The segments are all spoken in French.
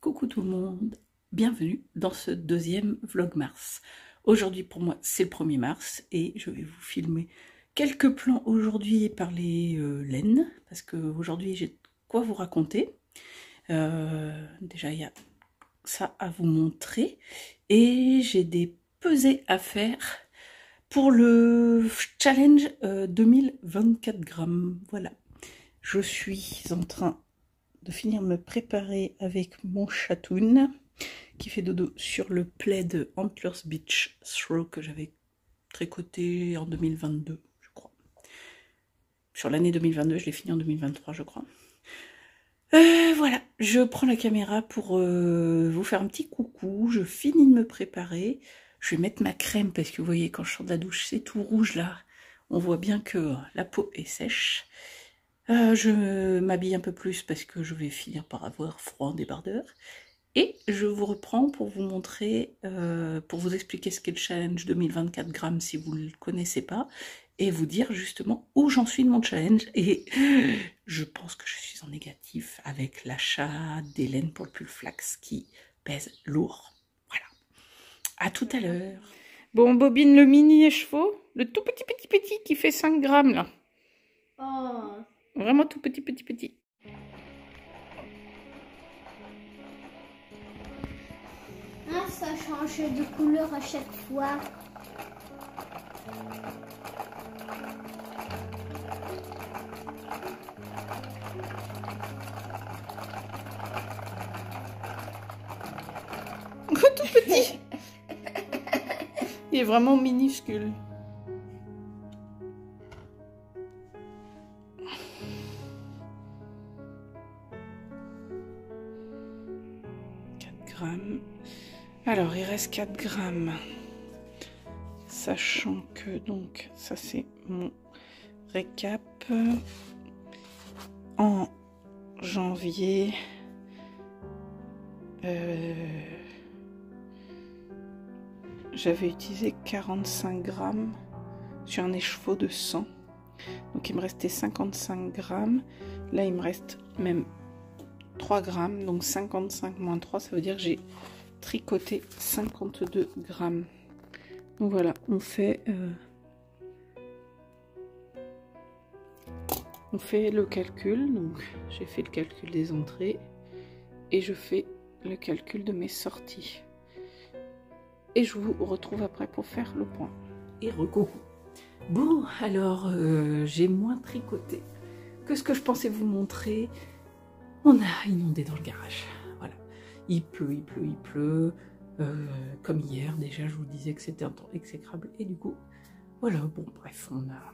Coucou tout le monde, bienvenue dans ce deuxième Vlogmas. Aujourd'hui pour moi c'est le 1er mars et je vais vous filmer quelques plans aujourd'hui et parler laine parce que aujourd'hui j'ai quoi vous raconter. Déjà il y a ça à vous montrer et j'ai des pesées à faire pour le challenge 2024 grammes. Voilà, je suis en train de finir me préparer avec mon chatoun qui fait dodo sur le plaid Antlers Beach Throw que j'avais tricoté en 2022 je crois. Sur l'année 2022, je l'ai fini en 2023 je crois. Voilà, je prends la caméra pour vous faire un petit coucou, je finis de me préparer, je vais mettre ma crème parce que vous voyez quand je sors de la douche c'est tout rouge là, on voit bien que la peau est sèche. Je m'habille un peu plus parce que je vais finir par avoir froid en débardeur. Et je vous reprends pour vous montrer, pour vous expliquer ce qu'est le challenge 2024 grammes si vous ne le connaissez pas. Et vous dire justement où j'en suis de mon challenge. Et je pense que je suis en négatif avec l'achat des laines pour le pull flax qui pèse lourd. Voilà. À tout à l'heure. Bon, on bobine le mini écheveau, le tout petit qui fait 5 grammes là. Oh. Vraiment tout petit. Ah, ça change de couleur à chaque fois. Tout petit. Il est vraiment minuscule. Alors, il reste 4 grammes. Sachant que, donc, ça c'est mon récap. En janvier, j'avais utilisé 45 grammes sur un écheveau de 100. Donc, il me restait 55 grammes. Là, il me reste même 3 grammes. Donc, 55 moins 3, ça veut dire que j'ai tricoté 52 grammes. Donc voilà, on fait le calcul. Donc j'ai fait le calcul des entrées et je fais le calcul de mes sorties. Et je vous retrouve après pour faire le point. Et recoucou. Bon, alors j'ai moins tricoté que ce que je pensais vous montrer. On a inondé dans le garage. Voilà. Il pleut. Comme hier, déjà je vous disais que c'était un temps exécrable. Et du coup, voilà, bon bref, on a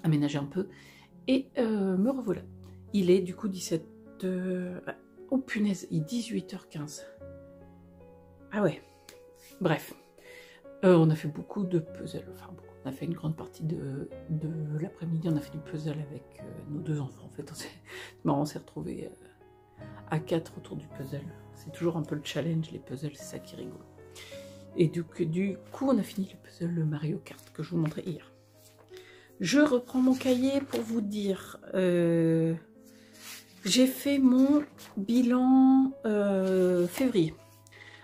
aménagé un peu. Et me revoilà. Il est du coup 17... oh punaise, il est 18h15. Ah ouais. Bref. On a fait beaucoup de puzzles. Enfin, beaucoup. On a fait une grande partie de l'après-midi. On a fait du puzzle avec nos 2 enfants. En fait, c'est marrant, on s'est retrouvés à 4 autour du puzzle. C'est toujours un peu le challenge, les puzzles, c'est ça qui est rigolo. Et du coup, on a fini le puzzle le Mario Kart que je vous montrais hier. Je reprends mon cahier pour vous dire... j'ai fait mon bilan février.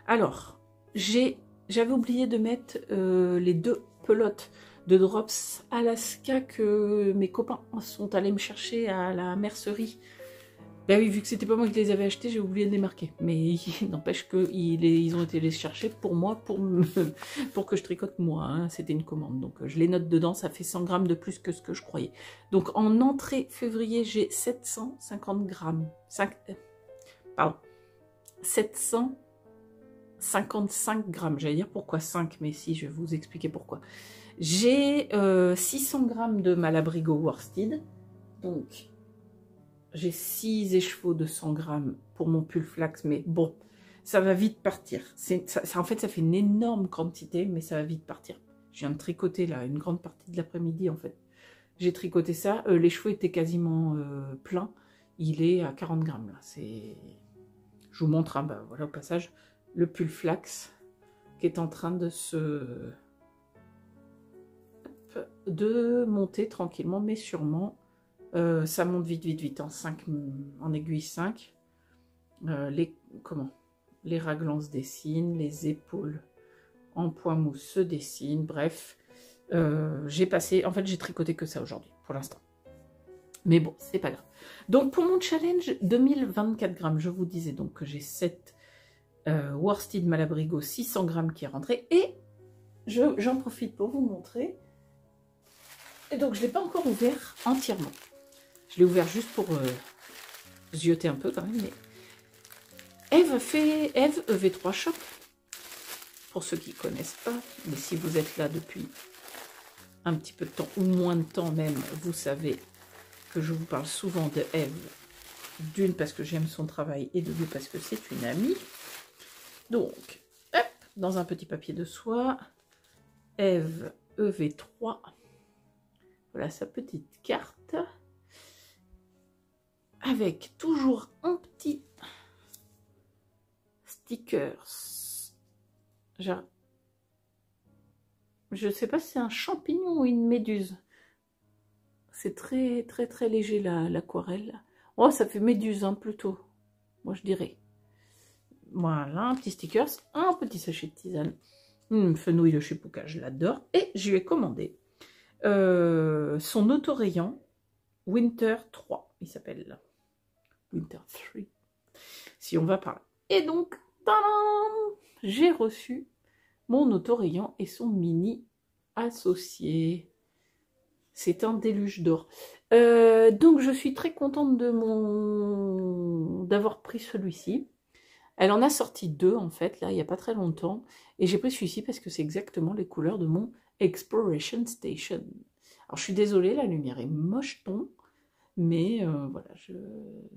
Alors, j'avais oublié de mettre les 2 pelotes de Drops Alaska que mes copains sont allés me chercher à la mercerie. Ben oui, vu que c'était pas moi qui les avais achetés, j'ai oublié de les marquer. Mais il n'empêche qu'ils ont été les chercher pour moi, pour que je tricote moi. Hein. C'était une commande. Donc je les note dedans, ça fait 100 grammes de plus que ce que je croyais. Donc en entrée février, j'ai 750 grammes. 755 grammes. J'allais dire pourquoi 5, mais si, je vais vous expliquer pourquoi. J'ai 600 grammes de Malabrigo worsted. Donc... j'ai 6 écheveaux de 100 grammes pour mon pull flax, mais bon, ça va vite partir. En fait, ça fait une énorme quantité, mais ça va vite partir. Je viens de tricoter là une grande partie de l'après-midi en fait. J'ai tricoté ça, l'écheveau était quasiment plein. Il est à 40 grammes là. Je vous montre, hein, bah, voilà au passage, le pull flax qui est en train de monter tranquillement, mais sûrement. Ça monte vite, en aiguille 5. les raglans se dessinent, les épaules en point mousse se dessinent, bref. J'ai tricoté que ça aujourd'hui, pour l'instant. Mais bon, c'est pas grave. Donc, pour mon challenge 2024 grammes, je vous disais donc que j'ai 7 worsted Malabrigo 600 grammes qui est rentré. Et j'en profite pour vous montrer. Et donc, je ne l'ai pas encore ouvert entièrement. Je l'ai ouvert juste pour zioter un peu quand même. Mais Eve EV3 Shop. Pour ceux qui ne connaissent pas, mais si vous êtes là depuis un petit peu de temps, ou moins de temps même, vous savez que je vous parle souvent de Eve. D'une, parce que j'aime son travail, et de deux, parce que c'est une amie. Donc, hop, dans un petit papier de soie, Eve EV3. Voilà sa petite carte. Avec toujours un petit sticker. Genre, je ne sais pas si c'est un champignon ou une méduse. C'est très très très léger l'aquarelle. Oh, ça fait méduse hein, plutôt. Moi je dirais. Voilà, un petit stickers, un petit sachet de tisane. Fenouil de chez Puka, je l'adore. Et je lui ai commandé son autorayant Winter 3. Il s'appelle Winter 3. Si on va par là. Et donc, j'ai reçu mon autorayant et son mini associé. C'est un déluge d'or. Donc je suis très contente d'avoir pris celui-ci. Elle en a sorti 2 en fait, là, il n'y a pas très longtemps. Et j'ai pris celui-ci parce que c'est exactement les couleurs de mon Exploration Station. Alors je suis désolée, la lumière est mocheton. Mais voilà, de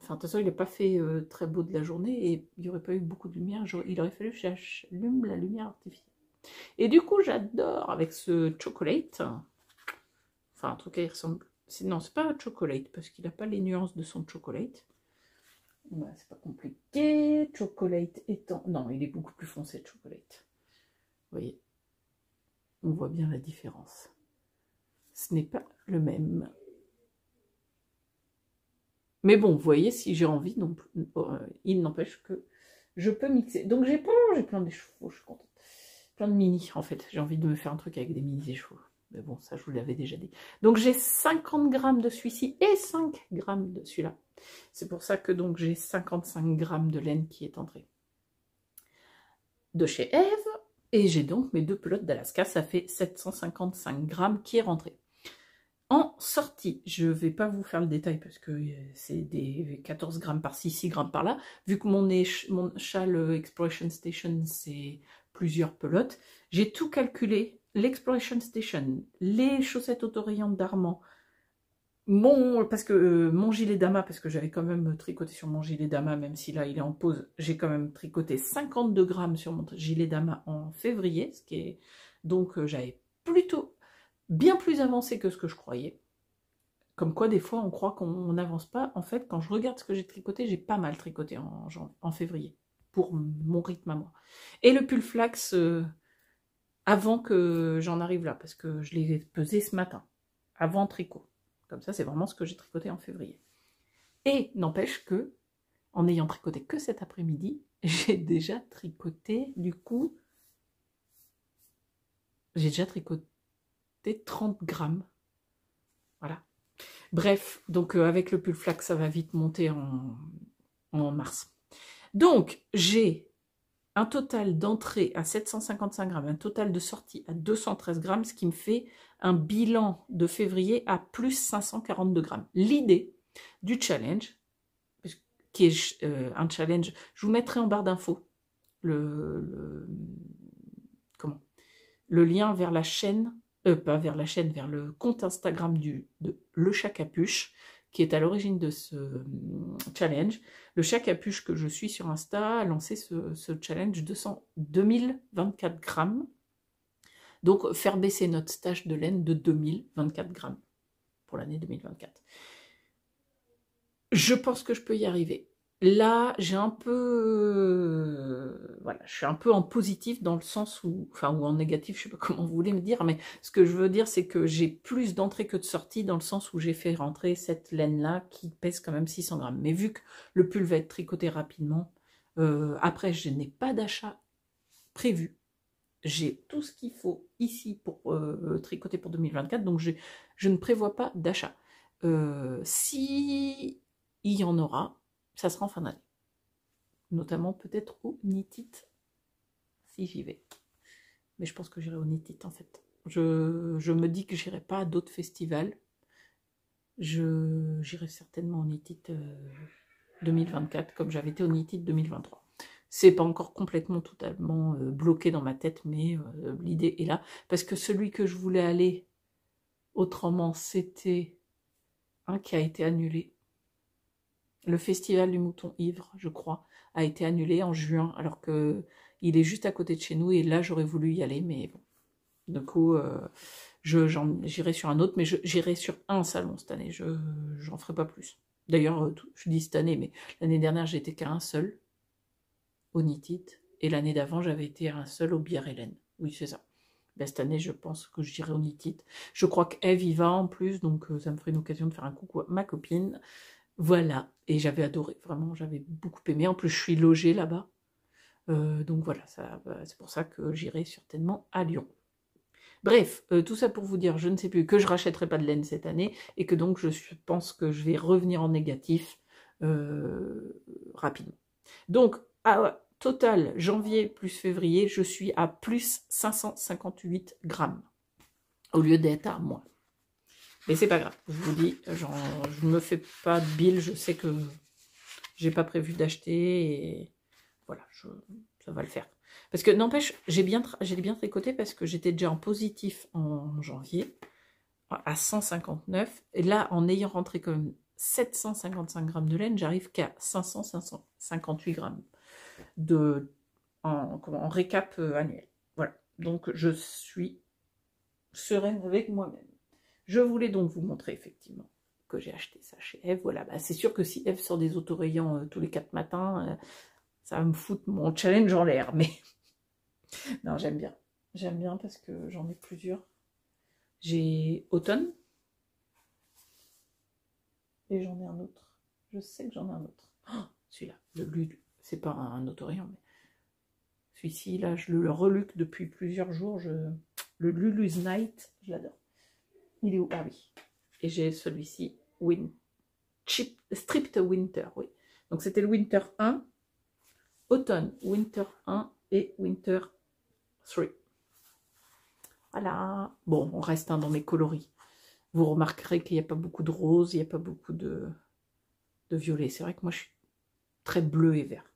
toute façon, il n'a pas fait très beau de la journée et il n'y aurait pas eu beaucoup de lumière. Il aurait fallu que j'allume la lumière artificielle. Et du coup, j'adore avec ce chocolate. Enfin, en tout cas, il ressemble... Non, c'est pas un chocolate parce qu'il n'a pas les nuances de son chocolate. Voilà, c'est pas compliqué. Chocolate étant... Non, il est beaucoup plus foncé, le chocolate. Vous voyez, on voit bien la différence. Ce n'est pas le même. Mais bon, vous voyez, si j'ai envie, donc, il n'empêche que je peux mixer. Donc j'ai plein d'échevaux, je suis contente. Plein de mini, en fait. J'ai envie de me faire un truc avec des mini échevaux. Mais bon, ça, je vous l'avais déjà dit. Donc j'ai 50 grammes de celui-ci et 5 grammes de celui-là. C'est pour ça que donc j'ai 55 grammes de laine qui est entrée de chez Eve. Et j'ai donc mes 2 pelotes d'Alaska. Ça fait 755 grammes qui est rentré. En sortie, je ne vais pas vous faire le détail parce que c'est des 14 grammes par-ci, 6 grammes par-là. Vu que mon châle Exploration Station, c'est plusieurs pelotes, j'ai tout calculé. L'Exploration Station, les chaussettes autorayantes d'Armand, mon gilet Dama, parce que j'avais quand même tricoté sur mon gilet Dama, même si là il est en pause, j'ai quand même tricoté 52 grammes sur mon gilet Dama en février, ce qui est donc j'avais plutôt bien plus avancé que ce que je croyais. Comme quoi, des fois, on croit qu'on n'avance pas. En fait, quand je regarde ce que j'ai tricoté, j'ai pas mal tricoté en février, pour mon rythme à moi. Et le pull flax, avant que j'en arrive là, parce que je l'ai pesé ce matin, avant tricot. Comme ça, c'est vraiment ce que j'ai tricoté en février. Et n'empêche que, en ayant tricoté que cet après-midi, j'ai déjà tricoté, du coup, j'ai déjà tricoté 30 grammes. Voilà. Bref, donc avec le pull flax, ça va vite monter en mars. Donc, j'ai un total d'entrée à 755 grammes, un total de sortie à 213 grammes, ce qui me fait un bilan de février à plus 542 grammes. L'idée du challenge, qui est un challenge, je vous mettrai en barre d'infos le lien vers la chaîne, pas vers la chaîne, vers le compte Instagram de Le Chat Capuche, qui est à l'origine de ce challenge. Le Chat Capuche que je suis sur Insta a lancé ce challenge 2024 grammes. Donc, faire baisser notre stache de laine de 2024 grammes pour l'année 2024. Je pense que je peux y arriver. Là, j'ai un peu, voilà, je suis un peu en positif dans le sens où, enfin, ou en négatif, je sais pas comment vous voulez me dire, mais ce que je veux dire, c'est que j'ai plus d'entrées que de sorties dans le sens où j'ai fait rentrer cette laine-là qui pèse quand même 600 grammes. Mais vu que le pull va être tricoté rapidement, après, je n'ai pas d'achat prévu. J'ai tout ce qu'il faut ici pour tricoter pour 2024, donc je ne prévois pas d'achat. Si il y en aura, ça sera en fin d'année. Notamment peut-être au Knit It, si j'y vais. Mais je pense que j'irai au Knit It en fait. Je me dis que j'irai pas à d'autres festivals. J'irai certainement au Knit It 2024, comme j'avais été au Knit It 2023. C'est pas encore complètement totalement bloqué dans ma tête, mais l'idée est là. Parce que celui que je voulais aller autrement, c'était un qui a été annulé. Le festival du mouton ivre, je crois, a été annulé en juin, alors que il est juste à côté de chez nous, et là j'aurais voulu y aller, mais bon. Du coup, j'irai sur un autre, mais j'irai sur un salon cette année, j'en ferai pas plus. D'ailleurs, je dis cette année, mais l'année dernière j'ai été qu'à un seul, au Knit It, et l'année d'avant j'avais été à un seul au Bière Hélène. Oui, c'est ça. Ben, cette année, je pense que j'irai au Knit It. Je crois qu'Eve y va en plus, donc ça me ferait une occasion de faire un coucou à ma copine. Voilà, et j'avais adoré, vraiment, j'avais beaucoup aimé. En plus, je suis logée là-bas. Donc voilà, c'est pour ça que j'irai certainement à Lyon. Bref, tout ça pour vous dire, je ne sais plus, que je rachèterai pas de laine cette année, et que donc je pense que je vais revenir en négatif rapidement. Donc, total, janvier plus février, je suis à plus 558 grammes, au lieu d'être à moins. Mais c'est pas grave, je vous dis, je ne me fais pas de bile, je sais que j'ai pas prévu d'acheter, et voilà, ça va le faire. Parce que n'empêche, j'ai bien tricoté parce que j'étais déjà en positif en janvier, à 159, et là, en ayant rentré quand même 755 grammes de laine, j'arrive qu'à 558 grammes en récap annuel. Voilà, donc je suis sereine avec moi-même. Je voulais donc vous montrer effectivement que j'ai acheté ça chez Eve. Voilà, bah, c'est sûr que si Eve sort des autorayons tous les 4 matins, ça va me foutre mon challenge en l'air. Mais non, j'aime bien. J'aime bien parce que j'en ai plusieurs. J'ai automne. Et j'en ai un autre. Je sais que j'en ai un autre. Oh, celui-là, le Lulu. C'est pas un autorayon, mais celui-ci, là, je le reluque depuis plusieurs jours. Le Lulu's Night, je l'adore. Il est où? Ah oui. Et j'ai celui-ci, Stripped Winter, oui. Donc c'était le Winter 1, Automne, Winter 1 et Winter 3. Voilà. Bon, on reste dans mes coloris. Vous remarquerez qu'il n'y a pas beaucoup de rose, il n'y a pas beaucoup de violet. C'est vrai que moi, je suis très bleu et vert.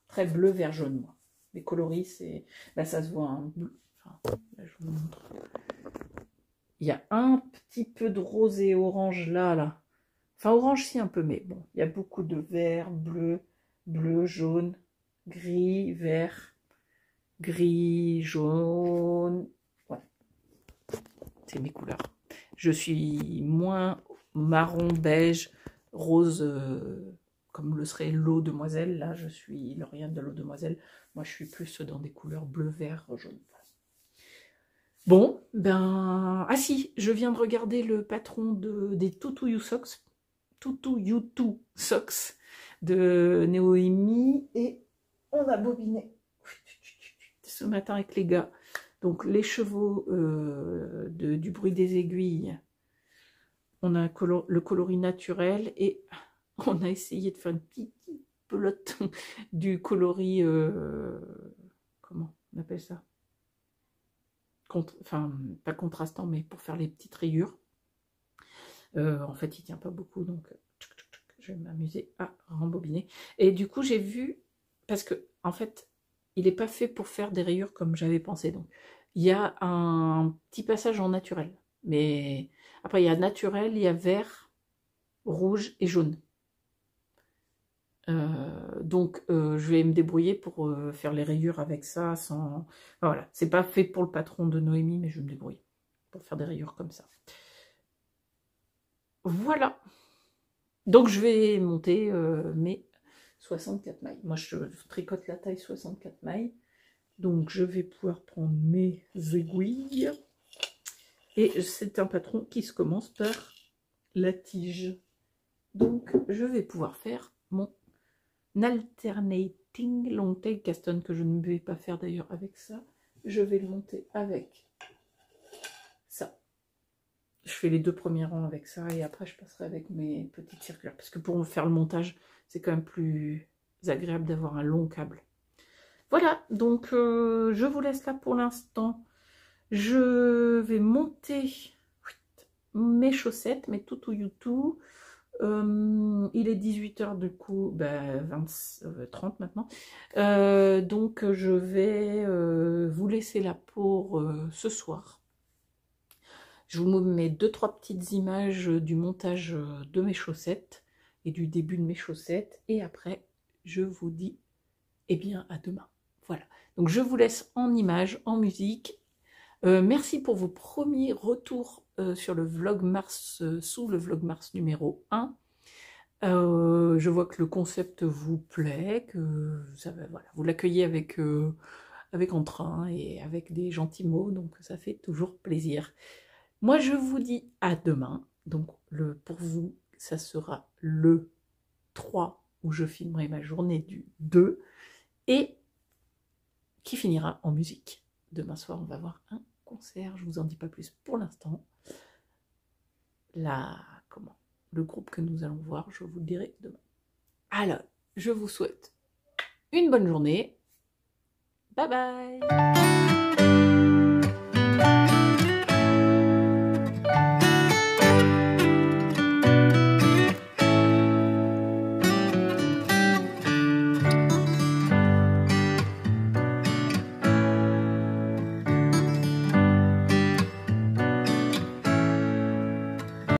Très bleu, vert, jaune, moi. Les coloris, c'est... Là, ça se voit un bleu. Enfin, là, je vous montre. Il y a un petit peu de rose et orange là. Enfin, orange, si, un peu, mais bon. Il y a beaucoup de vert, bleu, jaune, gris, vert, gris, jaune. Voilà. C'est mes couleurs. Je suis moins marron, beige, rose, comme le serait l'eau demoiselle. Là, je suis Lauriane de l'eau demoiselle. Moi, je suis plus dans des couleurs bleu, vert, jaune. Bon, ben... Ah si, je viens de regarder le patron des Tutu You Socks. Tutu You Two Socks de Noémie. Et on a bobiné ce matin avec les gars. Donc, les chevaux du bruit des aiguilles. On a le coloris naturel et on a essayé de faire une petite pelote du coloris, comment on appelle ça? Enfin, pas contrastant, mais pour faire les petites rayures. En fait, il tient pas beaucoup, donc je vais m'amuser à rembobiner. Et du coup, j'ai vu, parce que en fait, il n'est pas fait pour faire des rayures comme j'avais pensé. Donc, il y a un petit passage en naturel. Mais après, il y a naturel, il y a vert, rouge et jaune. Donc, je vais me débrouiller pour faire les rayures avec ça sans... Enfin, voilà, c'est pas fait pour le patron de Noémie, mais je vais me débrouiller pour faire des rayures comme ça. Voilà. Donc, je vais monter mes 64 mailles. Moi, je tricote la taille 64 mailles. Donc, je vais pouvoir prendre mes aiguilles. Et c'est un patron qui se commence par la tige. Donc, je vais pouvoir faire mon alternating long tail cast on, que je ne vais pas faire d'ailleurs avec ça. Je vais le monter avec ça. Je fais les 2 premiers rangs avec ça et après je passerai avec mes petites circulaires. Parce que pour faire le montage, c'est quand même plus agréable d'avoir un long câble. Voilà, donc je vous laisse là pour l'instant. Je vais monter mes chaussettes, mes toutouyoutous. Il est 18 h du coup, ben 30 maintenant. Donc je vais vous laisser là pour ce soir. Je vous mets 2-3 petites images du montage de mes chaussettes et du début de mes chaussettes. Et après, je vous dis, eh bien, à demain. Voilà. Donc, je vous laisse en images, en musique. Merci pour vos premiers retours sur le vlog Mars, sous le vlog Mars numéro 1. Je vois que le concept vous plaît, que ça, voilà, vous l'accueillez avec entrain et avec des gentils mots, donc ça fait toujours plaisir. Moi, je vous dis à demain. Donc, pour vous, ça sera le 3 où je filmerai ma journée du 2 et qui finira en musique. Demain soir, on va voir un concert. Je vous en dis pas plus pour l'instant. Le groupe que nous allons voir, je vous le dirai demain. Alors, je vous souhaite une bonne journée. Bye bye!